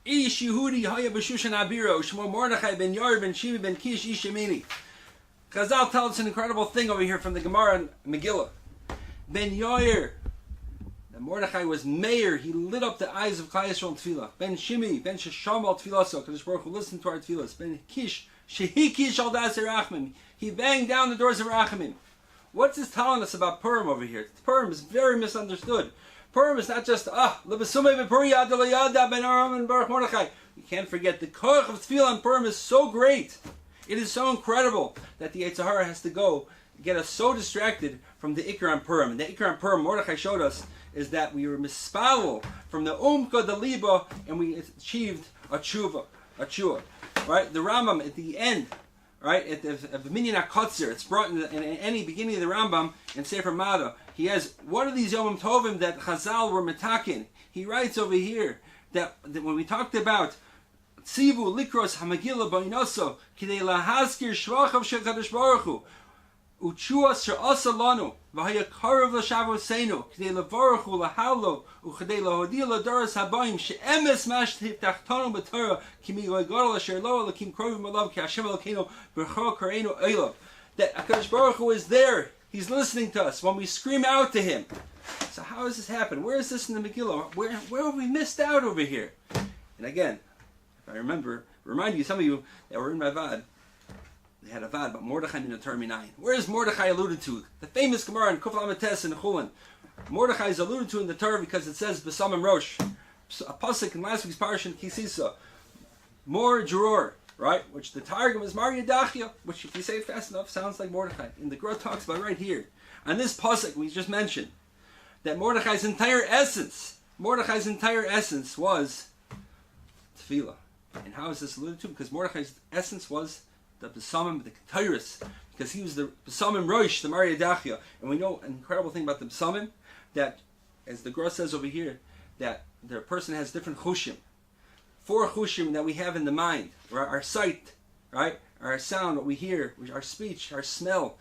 Ish Yehudi Haya B'Shushan Abiro Shmo Mordechai ben Yair ben Shimi ben Kish Ish Yemini. Chazal tells us an incredible thing over here from the Gemara and Megillah. Ben Yair, that Mordechai was mayor. He lit up the eyes of Klal Yisrael in Tefillah. Ben Shimi, Ben Shesham al Tefillah. Kadosh Baruch Hu listened to our Tefillahs. Ben Kish, Shehi Kish al Das Rachmim. He banged down the doors of Rachamim. What's this telling us about Purim over here? Purim is very misunderstood. Purim is not just Lebesumei v'Puri Yad L'Yada Ben Aram and Baruch Mordechai. You can't forget the koach of Tefillah and Purim is so great. It is so incredible that the Yetzer Hara has to go get us so distracted from the Ikar on Purim. And the Ikar on Purim, Mordechai showed us, is that we were mispalel from the Umka, the Liba, and we achieved a tshuva. Right? The Rambam at the end, right, at the Minyan HaKotzer, it's brought in any beginning of the Rambam in Sefer Mada. He has one of these Yomim Tovim that Chazal were metakin. He writes over here that when we talked about Tzivu Likros Hamagila Bainoso Kidei Lahazkir Shvachav Shel Kadosh Baruch Hu Uchuas She'asa Lanu V'Haya Karav L'Shavosenu Kidei Levaruch Hu Lahalo U'Chidei Lahodia L'Doros Habayim She'emes Mash Tiftachtono B'Torah Kimi Loigadol Asher Lo Elokim Krovim Alav Ki Hashem Elokeinu B'Chol Kareinu Eilav. That HaKadosh Baruch Hu is there. He's listening to us when we scream out to Him. So how does this happen? Where is this in the Megillah? Where have we missed out over here? And again, I remind you, some of you that were in my Vad, they had a Vad about Mordechai min Torah minayin. Where is Mordechai alluded to? The famous Gemara in Kuf Lametes in Chulin. Mordechai is alluded to in the Torah because it says B'samim Rosh. A pasuk in last week's parasha in Kisisa. Mor Juror, right? Which the Targum is Mar Yadachia, which if you say it fast enough sounds like Mordechai. And the Gemara talks about right here. On this pasuk we just mentioned that Mordechai's entire essence was tefillah. And how is this alluded to? Because Mordechai's essence was the Besamim, the Ketairis, because he was the Besamim Rosh, the Maria Dachia. And we know an incredible thing about the Besamim, that, as the Gra says over here, that the person has different chushim. 4 chushim that we have in the mind, our sight, right? Our sound, what we hear, our speech, our smell.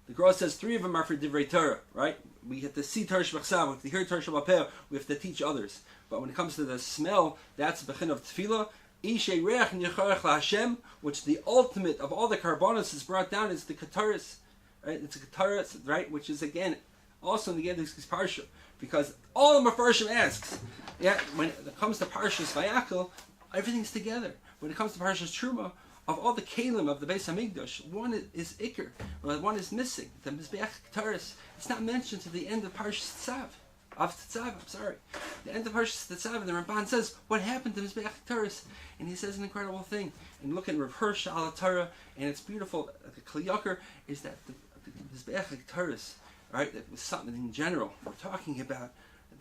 The Gra says 3 of them are for Divrei Torah, right? We have to see Torah Shebachsav, we have to hear Torah Shebapeh, we have to teach others. But when it comes to the smell, that's Bechin of Tefillah. Which the ultimate of all the karbonos is brought down is the kataris, right? It's a kataris, right? Which is again also in the end of this parsha, because all the Mefarshim asks, yeah, when it comes to Parshas Vayakhel, everything's together. When it comes to Parshas Truma, of all the kalim of the Beis Hamikdash, one is Iker, one is missing. The Mizbeach Kataris. It's not mentioned to the end of Parshas Tzav. The end of Parshas Tzav, the Ramban says, what happened to Mizbeach Kataris? And he says an incredible thing. And look at Rav Hirsch al Torah, and it's beautiful. The Kli Yakar is that the Mizbeach Kataris, right? That was something in general. We're talking about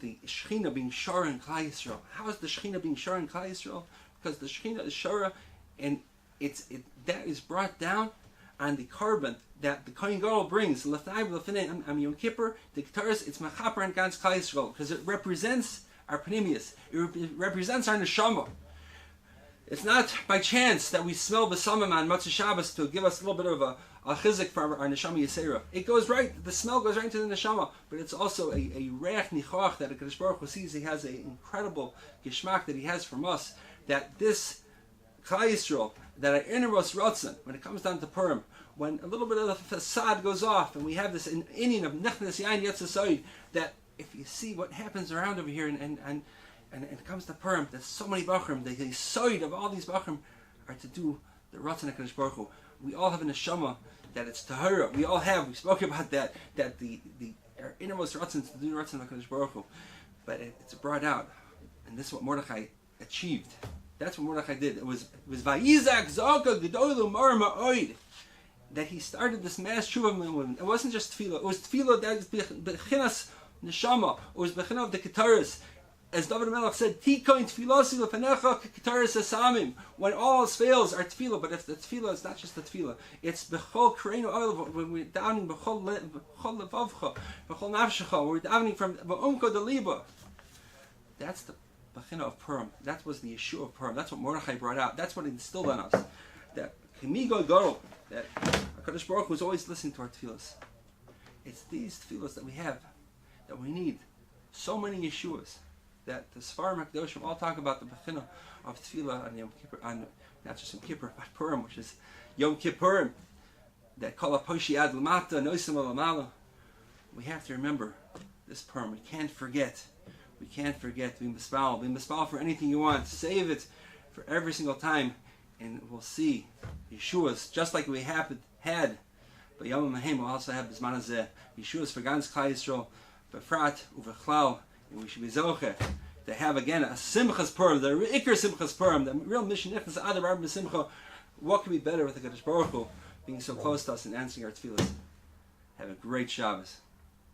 the Shechina being Shara in Klal Yisrael. How is the Shechina being Shara in Klal Yisrael? Because the Shechina is Shara, and that is brought down on the carbon that the Kohen Gadol brings. L'fnei Yom Kippur, the Kataris, it's Mechaper and Gans Klal Yisrael, because it represents our Panemius. It represents our Neshama. It's not by chance that we smell Besamim on Motzei Shabbos to give us a little bit of a chizik for our Neshama Yisera. It goes right, the smell goes right into the Neshama, but it's also a reach nichoach that HaKadosh Baruch Hu sees. He has an incredible geshmak that He has from us, that this Klal Yisrael, that our innermost rotzen, when it comes down to Purim, when a little bit of the facade goes off, and we have this Indian of Nechnes Yain Yetzasayid, that if you see what happens around over here, and it comes to Purim, there's so many Bachrim, the side of all these Bachrim are to do the Ratzon HaKadosh Baruch Hu. We all have a neshama that it's Tahara. We spoke about that our innermost Ratzon is to do the Ratzon HaKadosh Baruch Hu. But it's brought out, and this is what Mordechai achieved. That's what Mordechai did. It was Vayizak Zaka Gedolu Mar Ma'oid that he started this mass tshuva. It wasn't just tefillah. It was tefillah that is bechinas neshama. It was bechinah of the kataris. As David Melech said, Tikoin tefilasi lefanecha kataris asamim. When all else fails, our tefillah. But if the tefillah is not just the tefillah, it's bechol kareinu oil. When we're davening bechol levavcha, bechol nafshecha, we're davening from ba'umko deliba. That's the Bechina of Purim. That was the issue of Purim. That's what Mordechai brought out. That's what He instilled on us. That Kimigo Goro, that HaKadosh Baruch Hu is always listening to our tefillahs. It's these tefillahs that we have, that we need. So many Yeshuas that the Sfarim HaKadoshim all talk about the Bechina of Tefillah on Yom Kippur, on not just Yom Kippur, but Purim, which is Yom Kippurim, that Kol HaPoshi Ad Lamata, Noisim Alamala. We have to remember this Purim. We can't forget. We can't forget. Be mispal for anything you want. Save it for every single time, and we'll see Yeshua's just like we had. But Yom Mahim will also have Bisman Hazeh. Yeshua's for Gans Klal Yisrael, Befrat Uvechlau, and we should be zoche to have again a Simchas Purim, the Iker Simchas Purim, the real mission. Adar Simcha. What could be better with the Kadosh Baruch Hu being so close to us and answering our tefillahs? Have a great Shabbos.